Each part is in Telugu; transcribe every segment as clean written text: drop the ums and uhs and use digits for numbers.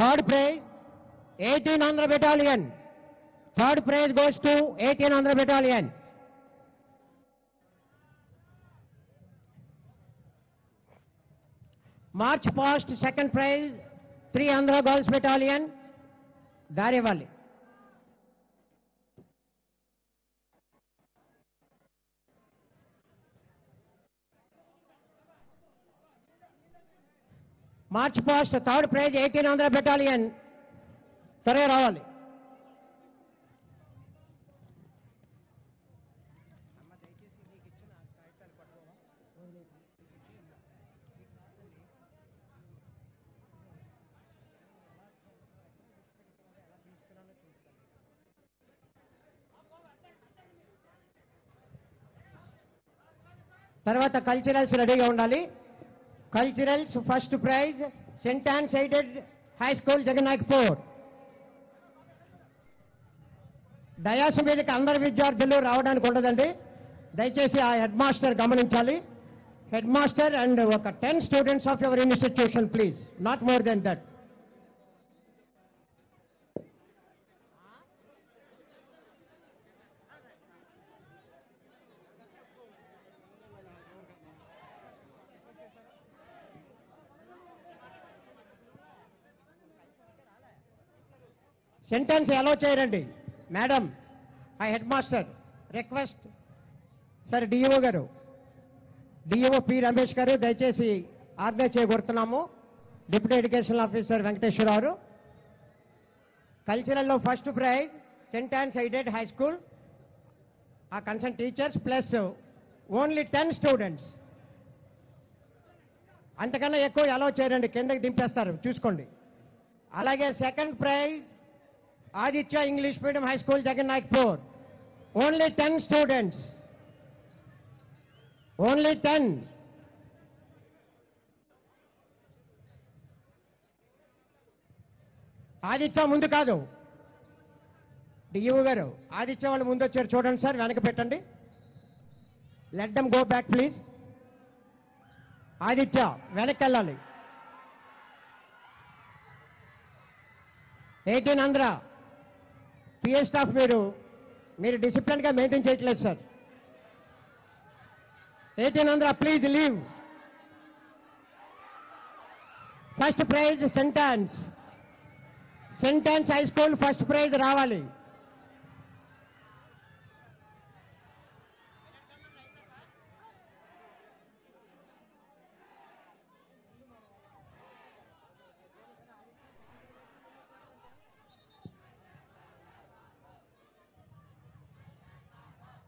Third prize, 18 Andhra Battalion. Third prize goes to 18 Andhra Battalion. March past, second prize, 3 Andhra Girls Battalion, Darewali. March past, third prize, 18 Andhra Battalion, త్వరగా రావాలి. తర్వాత కల్చరల్స్ రెడీగా ఉండాలి. Culturals first prize Saint Ann's aided high school Jagannaikpur. Dais మీదకి అందరు విద్యార్థులు రావడానికి ఉండదండి, దయచేసి ఆ హెడ్ మాస్టర్ గమనించాలి. హెడ్ మాస్టర్ అండ్ ఒక 10 students of your institution please, not more than that. Saint Ann's allow చేయరండి madam. I head master request. Sir DEO గారు, డిఈఓ పి రమేష్ గారు దయచేసి ఆర్గనైజ్ చేయగొడుతున్నాము. Deputy education officer Venkateswara Rao. కల్చరల్లో first prize Saint Ann's aided high school, ఆ concern teachers plus only 10 students. అంతకన్నా ఎక్కువ అలో చేయరండి, కిందకి దింపేస్తారు, చూసుకోండి. అలాగే second prize Aditya English medium high school Jagannaikpur, only 10 students, only 10. Aditya ముందు కాదు, డిఈఓ గారు ఆదిత్య వాళ్ళు ముందు వచ్చారు చూడండి సార్, వెనక పెట్టండి. Let them go back please. Aditya వెనక్కి వెళ్ళాలి. 18 ఆంధ్ర పిఏ స్టాఫ్ మీరు డిసిప్లిన్ గా మెయింటైన్ చేయట్లేదు sir. 18 Andhra please leave. First prize Saint Ann's high school first prize రావాలి.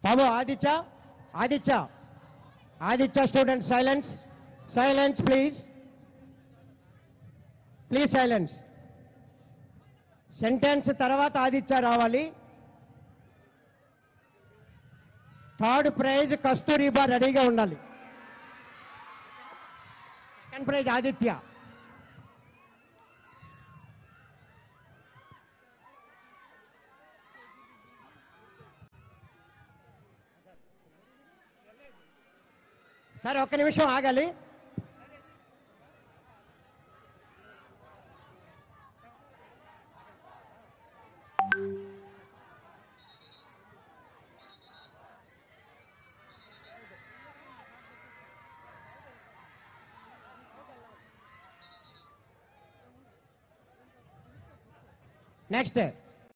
బాబు Aditya student silence please silence. Saint Ann's తర్వాత ఆదిత్య రావాలి. థర్డ్ ప్రైజ్ కస్తూరిబా రెడీగా ఉండాలి. Second prize Aditya. సార్ ఒక్క నిమిషం ఆగాలి. నెక్స్ట్